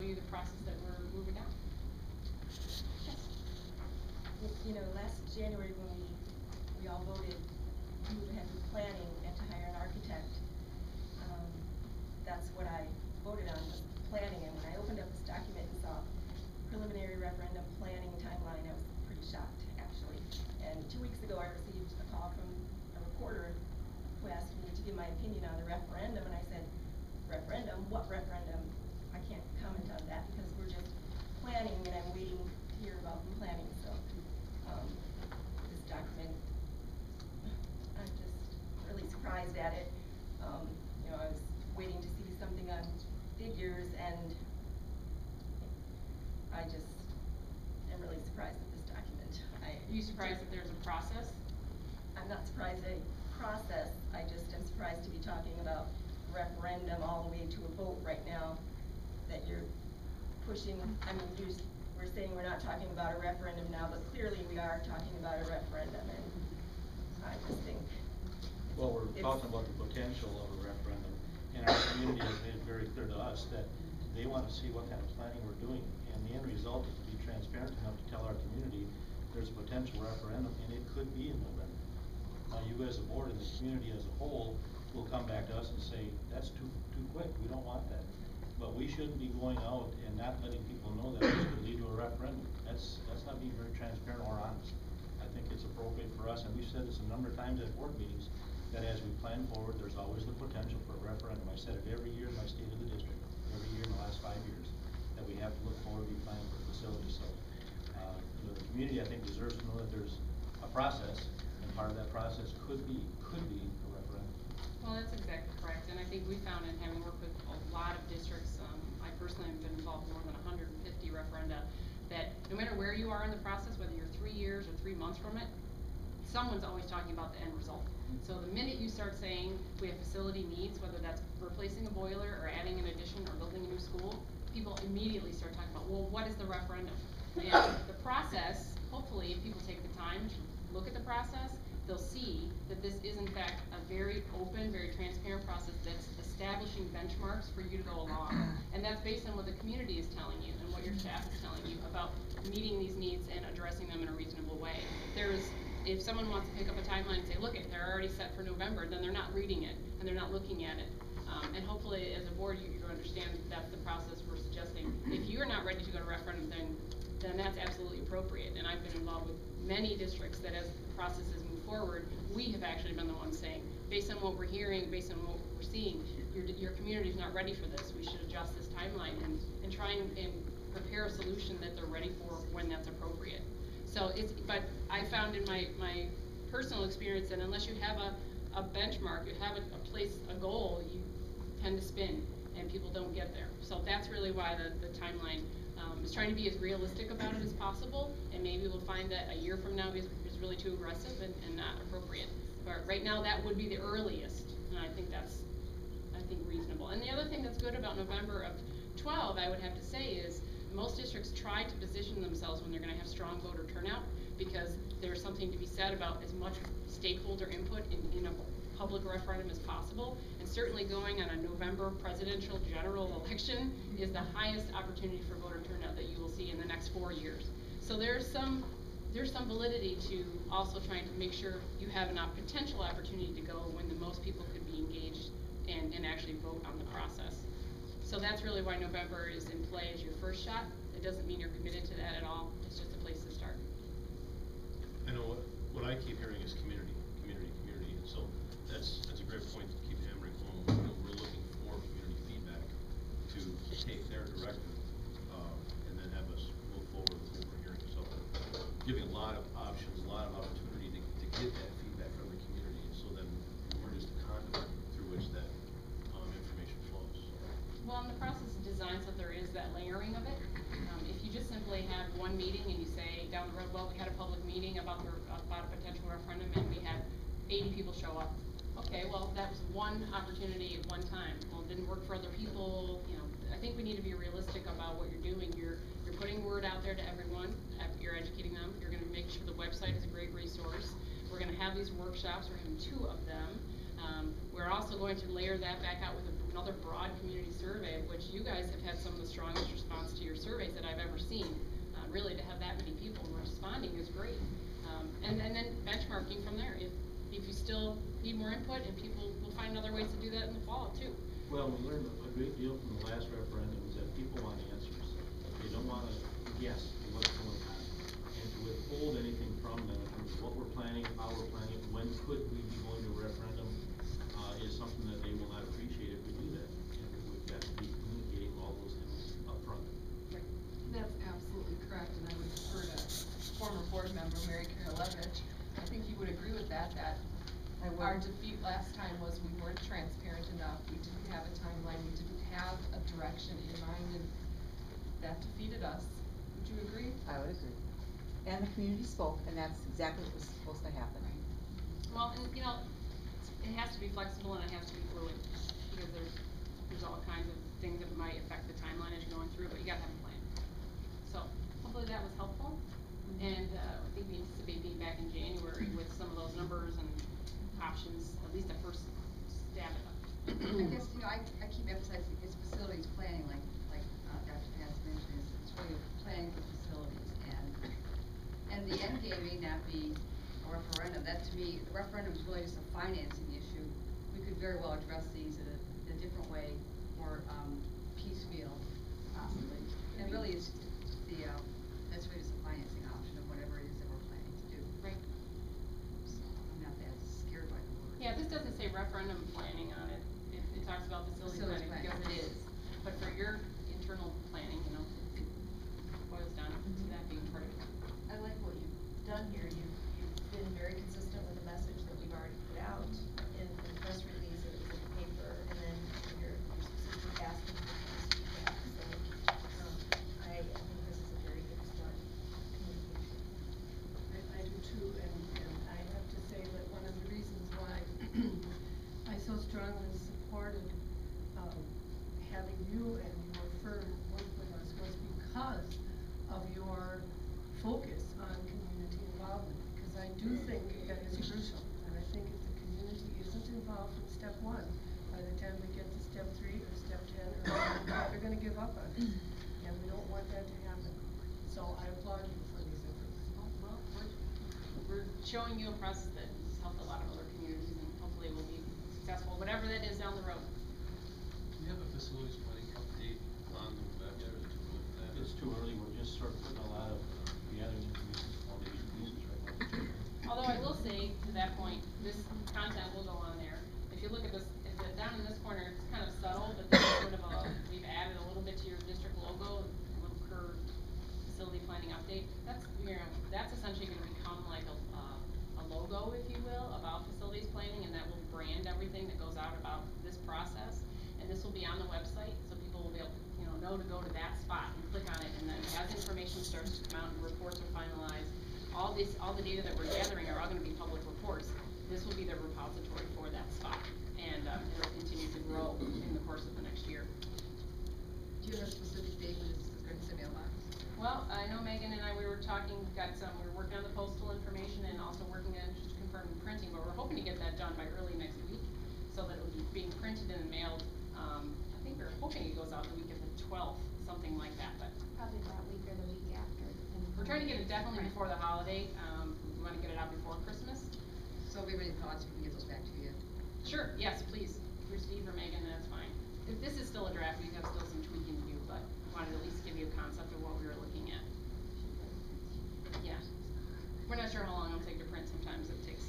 you the process that we're moving down. Yes. You know, last January when we all voted to move ahead with planning and to hire an architect, that's what I voted on, was planning. And when I opened up this document and saw preliminary referendum planning timeline, I was pretty shocked, actually. And 2 weeks ago I received a call from a reporter who asked me to give my opinion on the referendum, and I said, referendum? What referendum? I can't comment on that because we're just planning, and I'm waiting to hear about the planning. So this document, I'm just really surprised at it. You know, I was waiting to see something on figures, and I just am really surprised at this document. Are you surprised that there's a process? I'm not surprised at a process. I just am surprised to be talking about referendum all the way to a vote right now, that you're pushing. I mean, we're saying we're not talking about a referendum now, but clearly we are talking about a referendum, and I just think well, we're talking about the potential of a referendum, and our community has made it very clear to us that they want to see what kind of planning we're doing, and the end result is to be transparent enough to tell our community there's a potential referendum, and it could be in November. You as a board and the community as a whole will come back to us and say, that's too quick, we don't want that. But we shouldn't be going out and not letting people know that this could lead to a referendum. That's not being very transparent or honest. I think it's appropriate for us, and we've said this a number of times at board meetings, that as we plan forward, there's always the potential for a referendum. I said it every year in my state of the district, every year in the last 5 years, that we have to look forward to be planning for facilities. So, you know, the community, I think, deserves to know that there's a process, and part of that process could be a referendum. Well, that's exactly correct, and I think we found in having worked with a lot of districts, I personally have been involved in more than 150 referenda, that no matter where you are in the process, whether you're 3 years or 3 months from it, someone's always talking about the end result. So the minute you start saying we have facility needs, whether that's replacing a boiler or adding an addition or building a new school, people immediately start talking about, well, what is the referendum? And the process, hopefully, if people take the time to look at the process, they'll see that this is in fact a very open, very transparent process that's establishing benchmarks for you to go along. And that's based on what the community is telling you and what your staff is telling you about meeting these needs and addressing them in a reasonable way. If someone wants to pick up a timeline and say, look, they're already set for November, then they're not reading it and they're not looking at it. And hopefully as a board you understand that's the process we're suggesting. If you're not ready to go to referendum, then that's absolutely appropriate. And I've been involved with many districts that as the processes move forward, we have actually been the ones saying, based on what we're hearing, based on what we're seeing, your community is not ready for this. We should adjust this timeline and try and prepare a solution that they're ready for when that's appropriate. So but I found in my personal experience that unless you have a benchmark, you have a goal, you tend to spin and people don't get there. So that's really why the timeline is trying to be as realistic about it as possible, and maybe we'll find that a year from now is really too aggressive and not appropriate. But right now that would be the earliest, and I think that's reasonable. And the other thing that's good about November of 12, I would have to say, is most districts try to position themselves when they're going to have strong voter turnout, because there's something to be said about as much stakeholder input in a public referendum as possible. And certainly going on a November presidential general election is the highest opportunity for voter turnout that you will see in the next 4 years. So there's some validity to also trying to make sure you have a potential opportunity to go when the most people could be engaged and actually vote on the process. So that's really why November is in play as your first shot. It doesn't mean you're committed to that at all. It's just a place to start. I know what I keep hearing is community, and so that's a great point to keep hammering home. You know, we're looking for community feedback to take their directive and then have us move forward with what we're hearing. So giving a lot of options, a lot of opportunity to get that feedback from the community, so then we're just a conduit through which that information flows. Well, and the process is designed so there is that layering of it. If you just simply have one meeting and you say down the road, well, we had a public meeting about a potential referendum and we had 80 people show up. Okay, well, that was one opportunity at one time. Well, it didn't work for other people. You know, I think we need to be realistic about what you're doing. You're putting word out there to everyone. You're educating them. You're going to make sure the website is a great resource. We're going to have these workshops. We're having 2 of them. We're also going to layer that back out with another broad community survey, which you guys have had some of the strongest responses people responding is great. And then benchmarking from there. If you still need more input, and people will find other ways to do that in the fall too. Well, we learned a great deal from the last referendum is that people want answers. They don't want to guess what's going on. And to withhold anything from them in terms of what we're planning, how we're planning, when could we be going to a referendum, is something that they will not appreciate if we do that. And we've got to be communicating all those things up front. Right. That's absolutely correct, and I would defer to former board member Mary Karalevich. I think you would agree with that, our defeat last time was we weren't transparent enough, we didn't have a timeline, we didn't have a direction in mind, and that defeated us. Would you agree? I would agree. And the community spoke, and that's exactly what was supposed to happen. Well, and you know, it has to be flexible and it has to be fluid, because there's all kinds of things that might affect the timeline as you're going through, but you gotta have a plan. So, hopefully that was helpful, and I think we anticipate being back in January with some of those numbers and options, at least a first stab at them. I guess, you know, I keep emphasizing it's facilities planning, like Dr. Paz mentioned, it's really planning for facilities, and the end game may not be a referendum. That, to me, the referendum is really just a financing issue. We could very well address these in a different way, more piecemeal, possibly. And really, it's that's really just a financing option of whatever it is that we're planning to do. Right. So I'm not that scared by the word. Yeah, this doesn't say referendum planning on it. It talks about facility Facilities planning, planning. because it is. But for your internal planning, you know, it boils down to that being part of it. I like what you've done here. You've been very consistent with the message that we've already put out in the press release or in the paper, and then you're specifically asking for feedback. So, I think this is a very good start. Communication. I do too, and I have to say that one of the reasons why I so strongly supported having you and your firm work with us was because of your focus on community involvement, because I do think that is crucial, and I think if the community isn't involved from step one, by the time we get to step 3 or step 10, they're gonna give up on it, and we don't want that to happen. So I applaud you for these efforts. Well, we're showing you a process that has helped a lot of other communities, and hopefully it will be successful, whatever that is down the road. Do you have a facilities planning update on the web yet, or is it too early for that? It's too early, we're just sort of putting a lot of gathering information foundation pieces right now. Although I will say, to that point, this content will go on there. If you look at this, down in this corner, it's kind of subtle, but this is sort of we've added a little bit to your district logo, a little curved facility planning update. That's essentially gonna become like a logo, if you will, about facilities planning, and that will brand everything that goes out about this process. And this will be on the website, so people will be able to, know to go to that spot and click on it, and then as information starts to come out and reports are finalized, all the data that we're gathering are all gonna be public reports. This will be the repository for that spot, and it'll continue to grow in the course of the next year. Do you have a specific date when this is going to be mailbox? Well, I know Megan and I, we were working on the postal information and also working on just confirming printing, but we're hoping to get that done by early next week, so that it'll be being printed and mailed. I think we're hoping it goes out the week of the 12th, something like that, but. Probably that week or the week after. We're trying to get it definitely before the holiday. We wanna get it out before Christmas. So if we have any thoughts, we can get those back to you. Sure, yes, please. If you're Steve or Megan, that's fine. If this is still a draft, we have still some tweaking to do, but wanted to at least give you a concept of what we were looking at. Yeah. We're not sure how long it'll take to print. Sometimes it takes